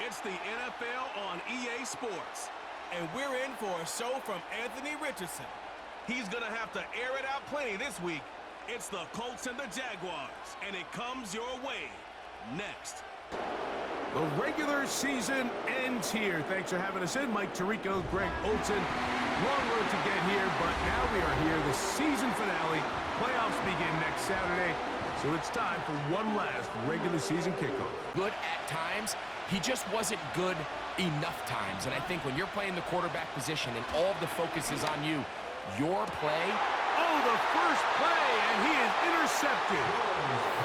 It's the NFL on EA Sports. And we're in for a show from Anthony Richardson. He's going to have to air it out plenty this week. It's the Colts and the Jaguars, and it comes your way next. The regular season ends here. Thanks for having us in. Mike Tirico, Greg Olsen. Long road to get here, but now we are here. The season finale. Playoffs begin next Saturday, so it's time for one last regular season kickoff. Good at times. He just wasn't good enough times. And I think when you're playing the quarterback position and all of the focus is on you, your play. Oh, the first play, and he is intercepted.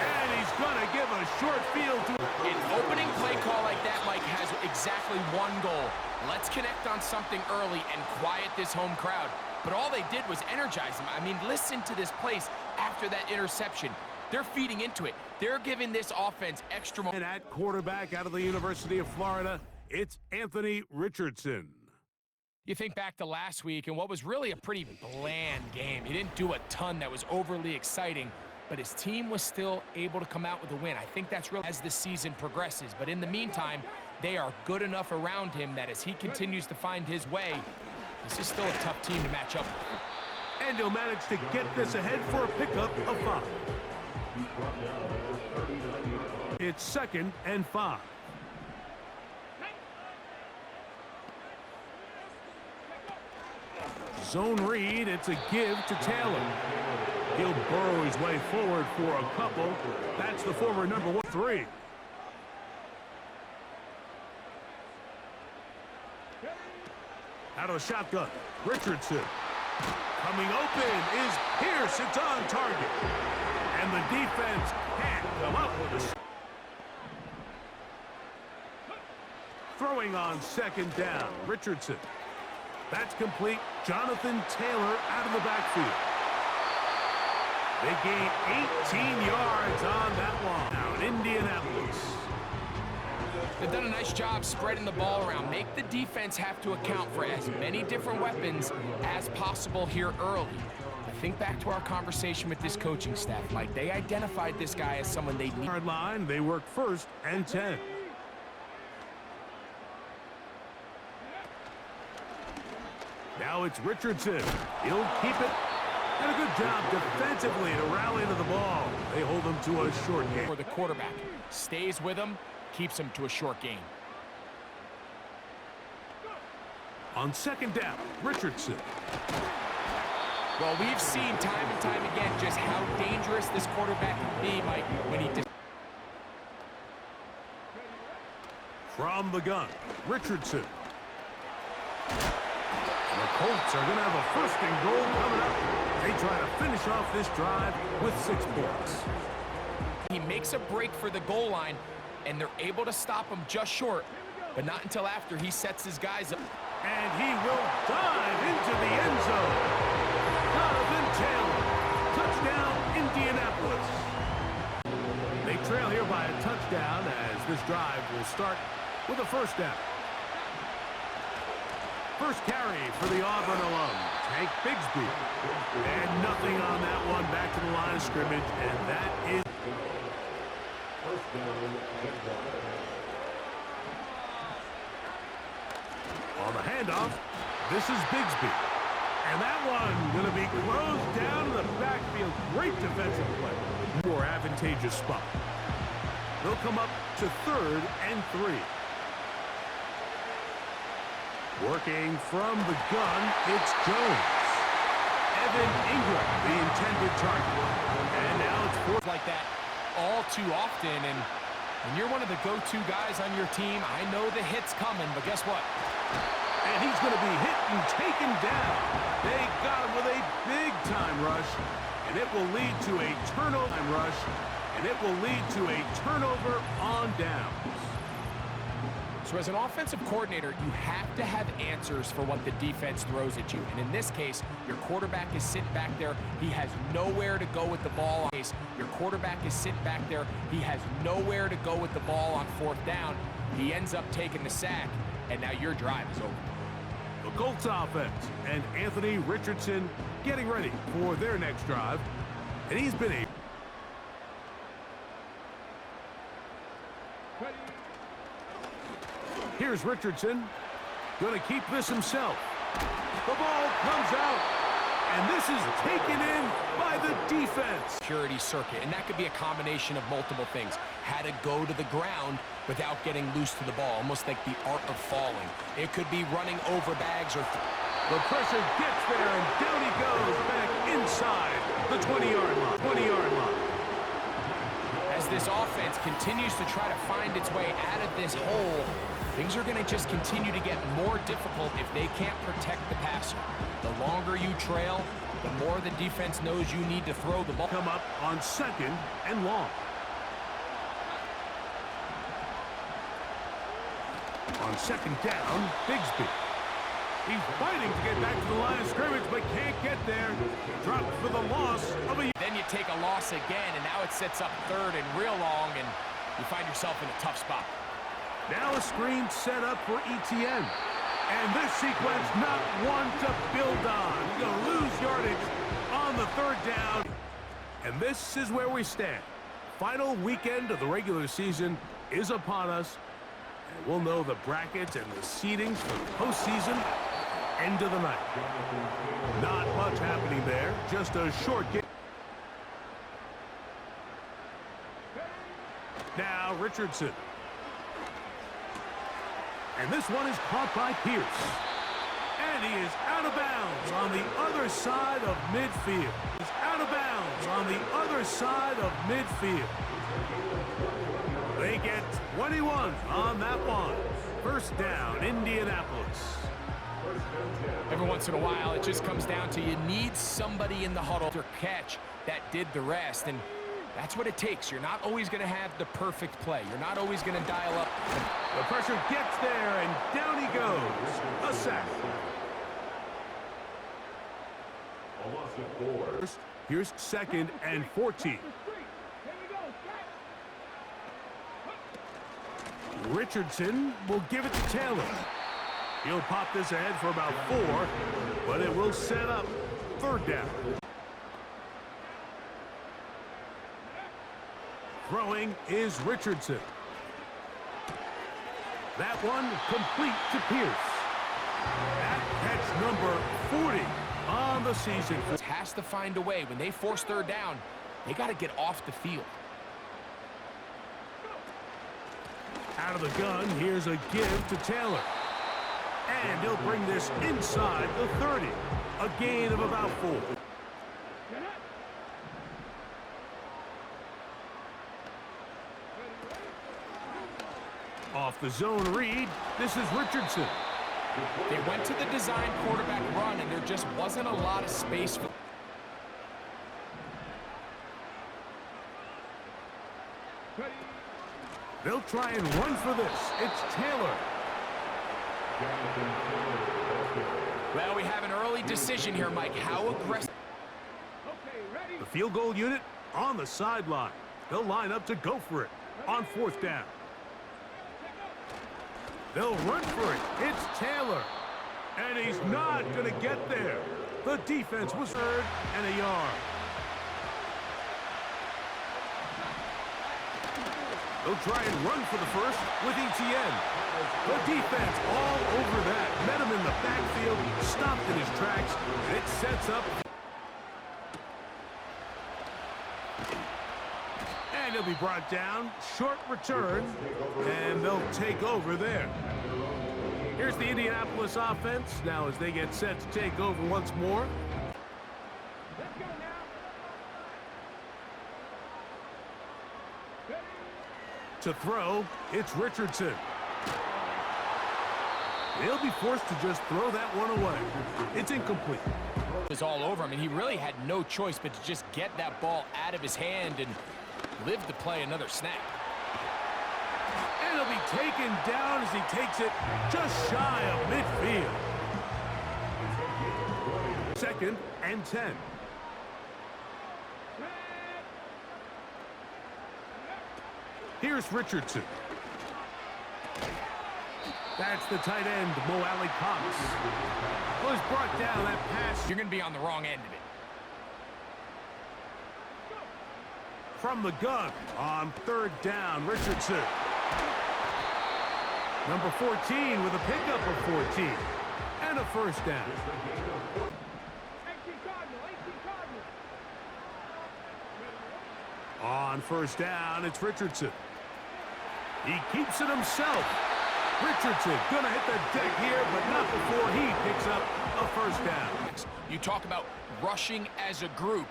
And he's going to give a short field to An opening play call like that, Mike, has exactly one goal. Let's connect on something early and quiet this home crowd. But all they did was energize them. I mean, listen to this place after that interception. They're feeding into it. They're giving this offense extra momentum. And at quarterback out of the University of Florida, it's Anthony Richardson. You think back to last week and what was really a pretty bland game. He didn't do a ton that was overly exciting, but his team was still able to come out with a win. I think that's real as the season progresses. But in the meantime, they are good enough around him that as he continues to find his way, this is still a tough team to match up with. And he'll manage to get this ahead for a pickup of 5. It's 2nd and 5. Zone read, it's a give to Taylor. He'll burrow his way forward for a couple. That's the former number 3. Out of the shotgun, Richardson. Coming open is Pierce. It's on target. And the defense can't come up with a... Throwing on 2nd down, Richardson. That's complete. Jonathan Taylor out of the backfield. They gain 18 yards on that one. Now in Indianapolis. They've done a nice job spreading the ball around. Make the defense have to account for as many different weapons as possible here early. I think back to our conversation with this coaching staff, Mike. They identified this guy as someone they need. Hard line, they work 1st and 10. Now it's Richardson. He'll keep it. And a good job defensively to rally to the ball. They hold him to a short game. For the quarterback, stays with him, keeps him to a short game. On 2nd down, Richardson. Well, we've seen time and time again just how dangerous this quarterback can be, Mike, when he... From the gun, Richardson. The Colts are going to have a 1st and goal coming up. They try to finish off this drive with 6 points. He makes a break for the goal line, and they're able to stop him just short, but not until after he sets his guys up. And he will dive into the end zone. Jonathan Taylor. Touchdown, Indianapolis. They trail here by a touchdown as this drive will start with a 1st down. First carry for the Auburn alum, Tank Bigsby. And nothing on that one. Back to the line of scrimmage, and that is... On the handoff, this is Bigsby. And that one going to be closed down in the backfield. Great defensive play. More advantageous spot. They'll come up to 3rd and 3. Working from the gun, it's Jones. Evan Ingram, the intended target. And now it's 4th. Like that all too often, and when you're one of the go-to guys on your team, I know the hit's coming, but guess what? And he's going to be hit and taken down. They got him with a big-time rush, and it will lead to a turnover rush, and it will lead to a turnover on downs. So as an offensive coordinator, you have to have answers for what the defense throws at you. And in this case, your quarterback is sitting back there. He has nowhere to go with the ball. Your quarterback is sitting back there. He has nowhere to go with the ball on 4th down. He ends up taking the sack, and now your drive is over. The Colts offense and Anthony Richardson getting ready for their next drive. And he's been a... Here's Richardson. Going to keep this himself. The ball comes out. And this is taken in by the defense. Security circuit, and that could be a combination of multiple things. Had to go to the ground without getting loose to the ball, almost like the art of falling. It could be running over bags or... The pressure gets there, and down he goes back inside the 20-yard line. 20-yard line. As this offense continues to try to find its way out of this hole, things are going to just continue to get more difficult if they can't protect the passer. The longer you trail, the more the defense knows you need to throw the ball. Come up on 2nd and long. On 2nd down, Bigsby. He's fighting to get back to the line of scrimmage, but can't get there. Dropped for the loss of a... Then you take a loss again, and now it sets up 3rd and real long, and you find yourself in a tough spot. Now a screen set up for ETN. And this sequence, not one to build on. He's going to lose yardage on the 3rd down. And this is where we stand. Final weekend of the regular season is upon us. And we'll know the brackets and the seedings for the postseason end of the night. Not much happening there. Just a short game. Now Richardson. And this one is caught by Pierce. And he is out of bounds on the other side of midfield. He's out of bounds on the other side of midfield. They get 21 on that one. 1st down, Indianapolis. Every once in a while, it just comes down to you need somebody in the huddle to catch that did the rest. And that's what it takes. You're not always going to have the perfect play. You're not always going to dial up. The pressure gets there, and down he goes. A sack. Here's 2nd and 14. Richardson will give it to Taylor. He'll pop this ahead for about 4, but it will set up 3rd down. Throwing is Richardson. That one complete to Pierce. That catch number 40 on the season. Has to find a way. When they force 3rd down, they got to get off the field. Out of the gun, here's a give to Taylor. And he'll bring this inside the 30. A gain of about 4. Off the zone read, this is Richardson. They went to the design quarterback run, and there just wasn't a lot of space for... They'll try and run for this. It's Taylor. Well, we have an early decision here, Mike. How aggressive... The field goal unit on the sideline. They'll line up to go for it on 4th down. They'll run for it. It's Taylor. And he's not going to get there. The defense was 3rd and a yard. They'll try and run for the 1st with ETN. The defense all over that. Met him in the backfield, stopped in his tracks, and it sets up. And he'll be brought down. Short return, and they'll take over there. Here's the Indianapolis offense now as they get set to take over once more. To throw, it's Richardson. He'll be forced to just throw that one away. It's incomplete. It was all over him, and he really had no choice but to just get that ball out of his hand and live to play another snap. And he'll be taken down as he takes it just shy of midfield. 2nd and 10. Here's Richardson. That's the tight end, Mo Alley Cox. Was brought down that pass. You're going to be on the wrong end of it. From the gun on 3rd down, Richardson. Number 14 with a pickup of 14 and a first down. On first down, it's Richardson. He keeps it himself. Richardson gonna hit the deck here, but not before he picks up a first down. You talk about rushing as a group.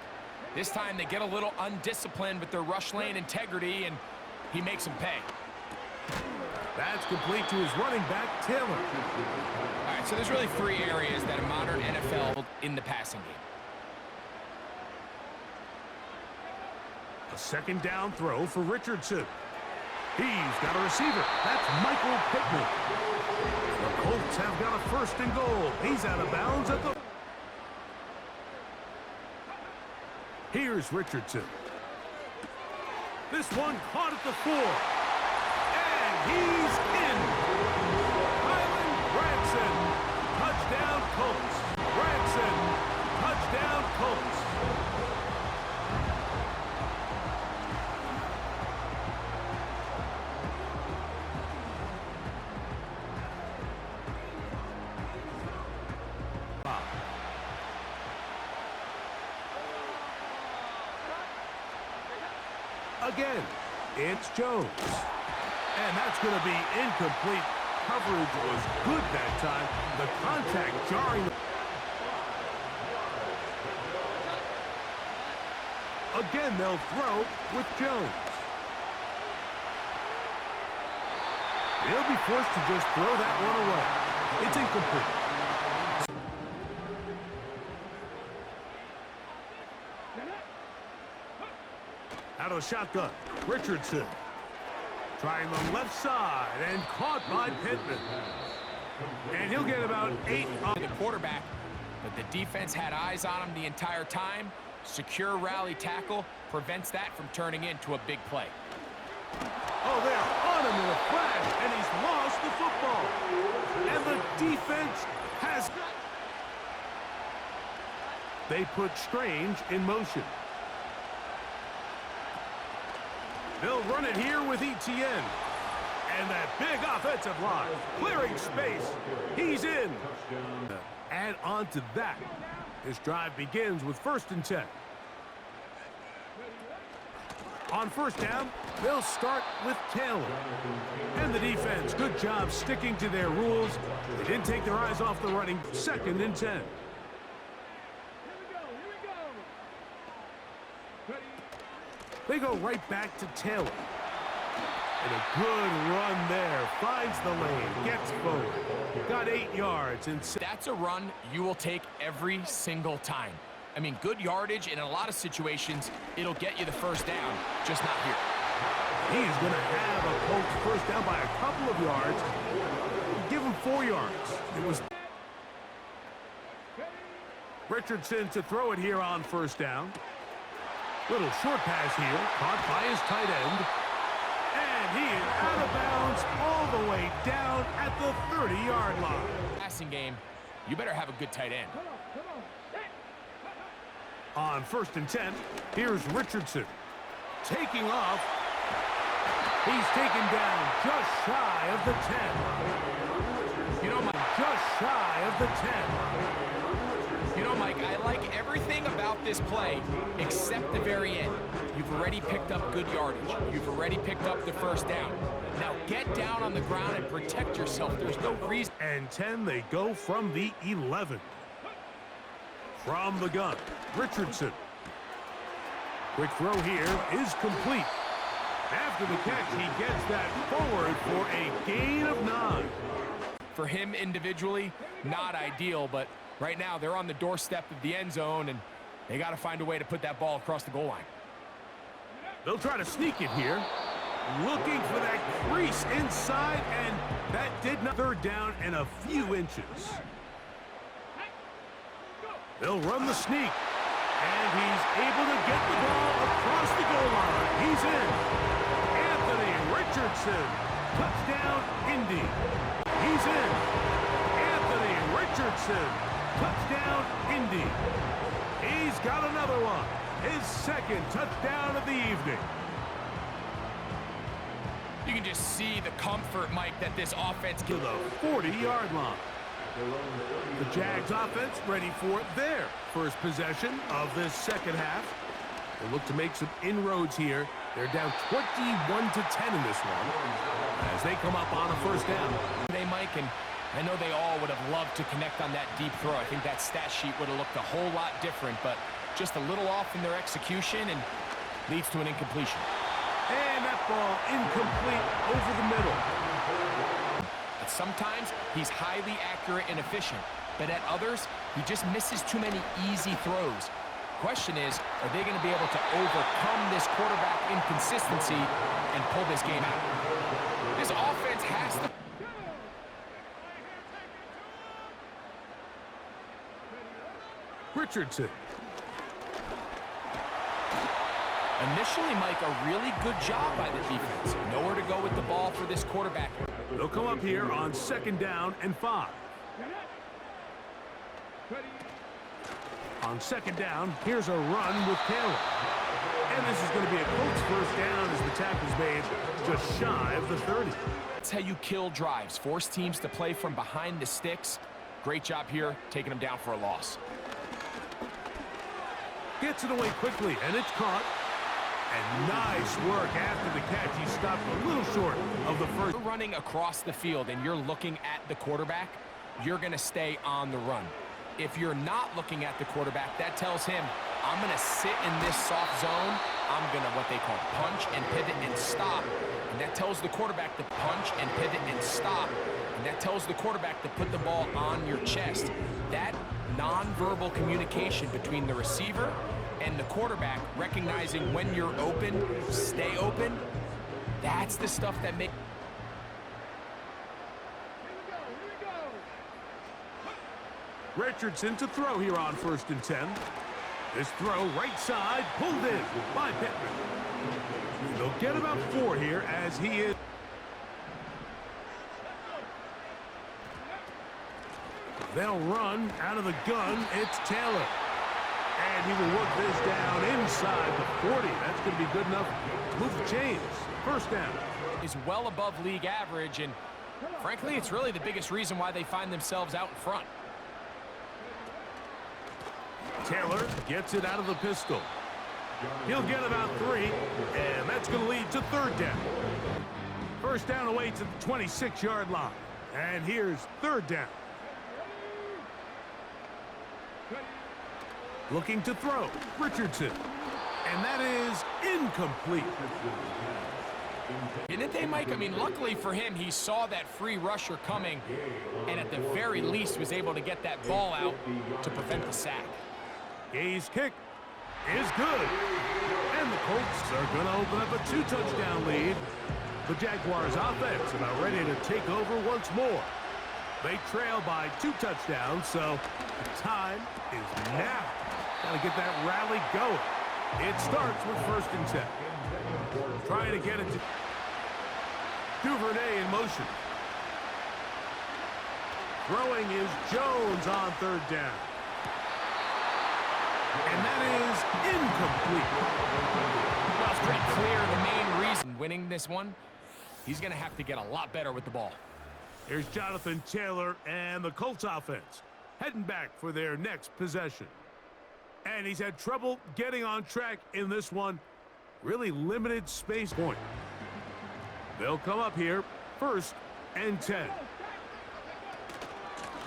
This time they get a little undisciplined with their rush lane integrity, and he makes them pay. That's complete to his running back, Taylor. All right, so there's really three areas that a modern NFL in the passing game. A second down throw for Richardson. He's got a receiver. That's Michael Pittman. The Colts have got a first and goal. He's out of bounds at the... Here's Richardson. This one caught at the 4. And he's in. Kylan Granson. Touchdown Colts. Granson. Touchdown Colts. Again, it's Jones. And that's going to be incomplete. Coverage was good that time. The contact jarring. Again, they'll throw with Jones. They'll be forced to just throw that one away. It's incomplete. Out of the shotgun, Richardson. Trying the left side and caught by Pittman. And he'll get about 8 on the quarterback, but the defense had eyes on him the entire time. Secure rally tackle prevents that from turning into a big play. Oh, they're on him in a flash, and he's lost the football. And the defense has... They put Strange in motion. They'll run it here with Etienne. And that big offensive line, clearing space. He's in. Add on to that. This drive begins with 1st and 10. On first down, they'll start with Taylor. And the defense, good job sticking to their rules. They didn't take their eyes off the running. 2nd and 10. They go right back to Taylor. And a good run there. Finds the lane. Gets forward. Got 8 yards. And that's a run you will take every single time. I mean, good yardage, and in a lot of situations, it'll get you the first down, just not here. He's going to have a Colts first down by a couple of yards. Give him 4 yards. It was Richardson to throw it here on first down. Little short pass here, caught by his tight end. And he is out of bounds all the way down at the 30-yard line. Passing game, you better have a good tight end. On 1st and 10, here's Richardson. Taking off. He's taken down just shy of the 10. You know, Mike, just shy of the 10. You know, Mike, I like everything about this play except the very end. You've already picked up good yardage. You've already picked up the first down. Now get down on the ground and protect yourself. There's no reason. And 10, they go from the 11. From the gun, Richardson. Quick throw here is complete. After the catch, he gets that forward for a gain of 9. For him individually, not ideal, but right now they're on the doorstep of the end zone, and they got to find a way to put that ball across the goal line. They'll try to sneak it here. Looking for that crease inside, and that did not. 3rd down and a few inches. They'll run the sneak, and he's able to get the ball across the goal line. He's in. Anthony Richardson, touchdown, Indy. He's in. Anthony Richardson, touchdown, Indy. He's got another one. His 2nd touchdown of the evening. You can just see the comfort, Mike, that this offense to gives. the 40-yard line. The Jags offense ready for their first possession of this second half. They look to make some inroads here. They're down 21-10 in this one as they come up on a first down. Today, Mike, and I know they all would have loved to connect on that deep throw. I think that stat sheet would have looked a whole lot different, but just a little off in their execution and leads to an incompletion. And that ball incomplete over the middle. But sometimes he's highly accurate and efficient, but at others, he just misses too many easy throws. Question is, are they going to be able to overcome this quarterback inconsistency and pull this game out? This offense has to... Richardson. Initially, Mike, a really good job by the defense. Nowhere to go with the ball for this quarterback. They'll come up here on 2nd down and 5. On 2nd down, here's a run with Taylor. And this is going to be a Colts first down as the tackle's made just shy of the 30. That's how you kill drives. Force teams to play from behind the sticks. Great job here, taking them down for a loss. Gets it away quickly, and it's caught. And nice work after the catch. He stopped a little short of the first. You're running across the field and you're looking at the quarterback, you're going to stay on the run. If you're not looking at the quarterback, that tells him, I'm going to sit in this soft zone. I'm going to what they call punch and pivot and stop. And that tells the quarterback to punch and pivot and stop. And that tells the quarterback to put the ball on your chest. That nonverbal communication between the receiver and the quarterback, recognizing when you're open, stay open, that's the stuff that makes... Richardson to throw here on 1st and 10. This throw right side, pulled in by Pittman. They'll get about 4 here as he is. They'll run out of the gun. It's Taylor. And he will work this down inside the 40. That's going to be good enough to move the chains. First down. Is well above league average, and frankly, it's really the biggest reason why they find themselves out in front. Taylor gets it out of the pistol. He'll get about 3, and that's going to lead to 3rd down. First down away to the 26-yard line. And here's 3rd down. Looking to throw, Richardson. And that is incomplete. Didn't they, Mike? I mean, luckily for him, he saw that free rusher coming, and at the very least was able to get that ball out to prevent the sack. Gay's kick is good. And the Colts are going to open up a 2-touchdown lead. The Jaguars offense about ready to take over once more. They trail by 2 touchdowns, so the time is now. Got to get that rally going. It starts with 1st and 10. Trying to get it to Duvernay in motion. Throwing is Jones on 3rd down. And that is incomplete. Well, it's pretty clear the main reason winning this one, he's going to have to get a lot better with the ball. Here's Jonathan Taylor and the Colts offense heading back for their next possession. And he's had trouble getting on track in this one. Really limited space point. They'll come up here 1st and 10.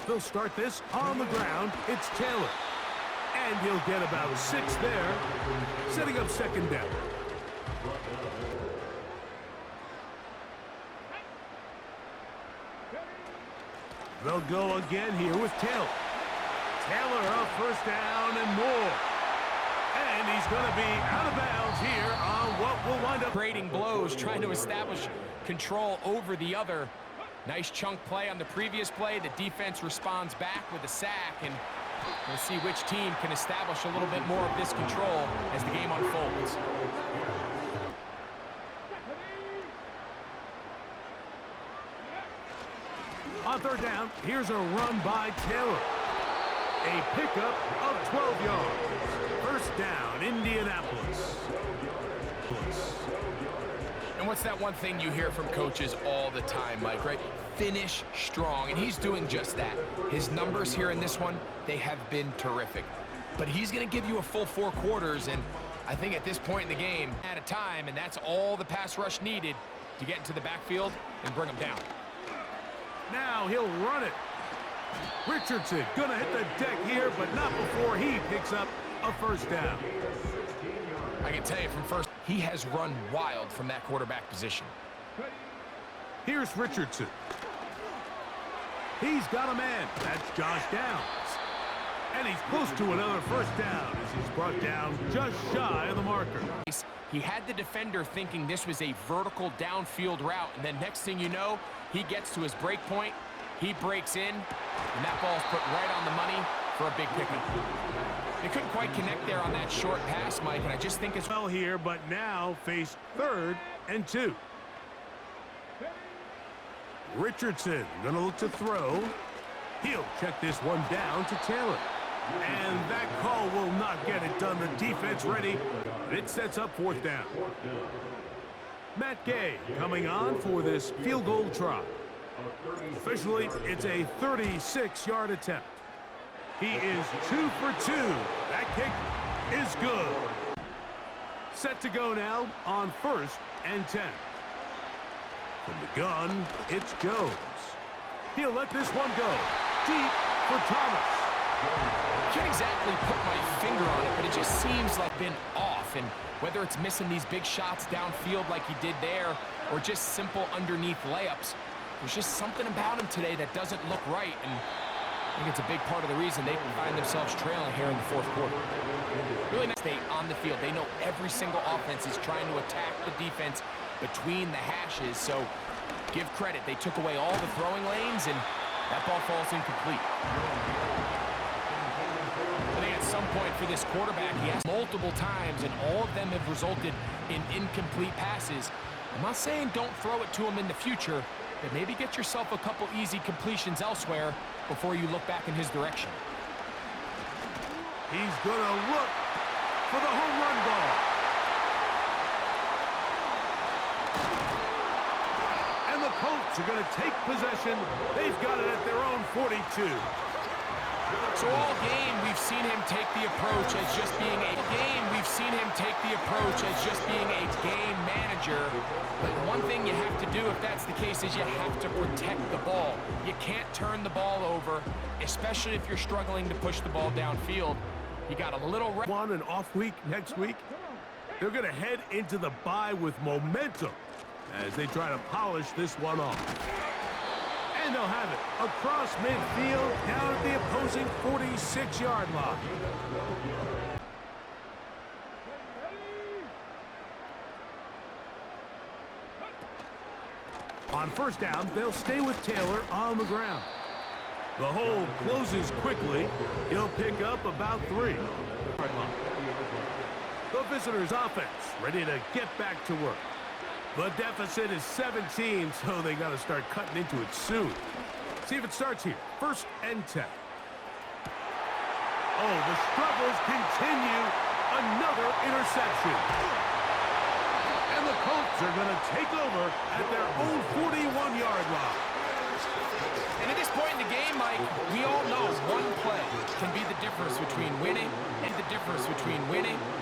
They'll start this on the ground. It's Taylor. And he'll get about 6 there, setting up 2nd down. They'll go again here with Taylor. Taylor up 1st down and more. And he's going to be out of bounds here on what will wind up Trading blows, trying to establish control over the other. Nice chunk play on the previous play. The defense responds back with a sack, and we'll see which team can establish a little bit more of this control as the game unfolds. On 3rd down, here's a run by Taylor. A pickup of 12 yards. 1st down, Indianapolis. And what's that one thing you hear from coaches all the time, Mike, right? Finish strong, and he's doing just that. His numbers here in this one, they have been terrific. But he's going to give you a full 4 quarters, and I think at this point in the game, at a time, and that's all the pass rush needed to get into the backfield and bring him down. Now he'll run it. Richardson gonna hit the deck here, but not before he picks up a first down. I can tell you from first, he has run wild from that quarterback position. Here's Richardson. He's got a man. That's Josh Downs. And he's close to another first down as he's brought down just shy of the marker. He had the defender thinking this was a vertical downfield route, and then next thing you know, he gets to his break point, he breaks in, and that ball's put right on the money for a big pickup. They couldn't quite connect there on that short pass, Mike, and I just think it's well here, but now face 3rd and 2. Richardson gonna look to throw. He'll check this one down to Taylor. And that call will not get it done. The defense ready. It sets up 4th down. Matt Gay coming on for this field goal try. Officially, it's a 36-yard attempt. He is 2 for 2. That kick is good. Set to go now on 1st and 10. From the gun, it's Jones. He'll let this one go. Deep for Thomas. Can't exactly put my finger on it, but it just seems like been off. And whether it's missing these big shots downfield like he did there, or just simple underneath layups, there's just something about him today that doesn't look right. And I think it's a big part of the reason they find themselves trailing here in the 4th quarter. Really nice stay on the field. They know every single offense is trying to attack the defense between the hashes. So give credit. They took away all the throwing lanes, and that ball falls incomplete. I think at some point for this quarterback, he has multiple times, and all of them have resulted in incomplete passes. I'm not saying don't throw it to him in the future, but maybe get yourself a couple easy completions elsewhere before you look back in his direction. He's gonna look for the home run ball. And the Colts are gonna take possession. They've got it at their own 42. So all game, we've seen him take the approach as just being a game manager. But one thing you have to do if that's the case is you have to protect the ball. You can't turn the ball over, especially if you're struggling to push the ball downfield. You got a little on an off week next week. They're going to head into the bye with momentum as they try to polish this one off. And they'll have it across midfield down at the opposing 46-yard line. On 1st down, they'll stay with Taylor on the ground. The hole closes quickly. He'll pick up about 3. The visitors' offense ready to get back to work. The deficit is 17, so they got to start cutting into it soon. See if it starts here. 1st and 10. Oh, the struggles continue. Another interception. And the Colts are going to take over at their own 41-yard line. And at this point in the game, Mike, we all know one play can be the difference between winning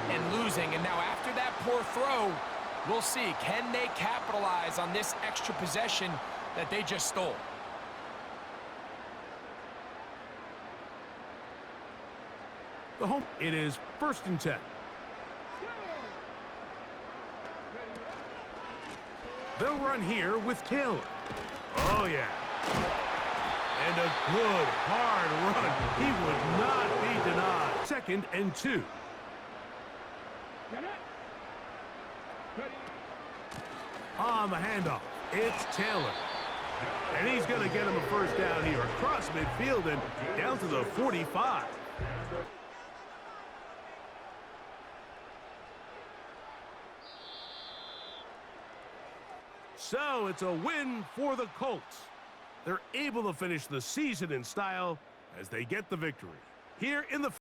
and losing. And now after that poor throw, we'll see, can they capitalize on this extra possession that they just stole? The home, it is 1st and 10. They'll run here with Taylor. Oh, yeah. And a good, hard run. He would not be denied. 2nd and 2. On the handoff, it's Taylor. And he's going to get him a 1st down here across midfield and down to the 45. So it's a win for the Colts. They're able to finish the season in style as they get the victory here in the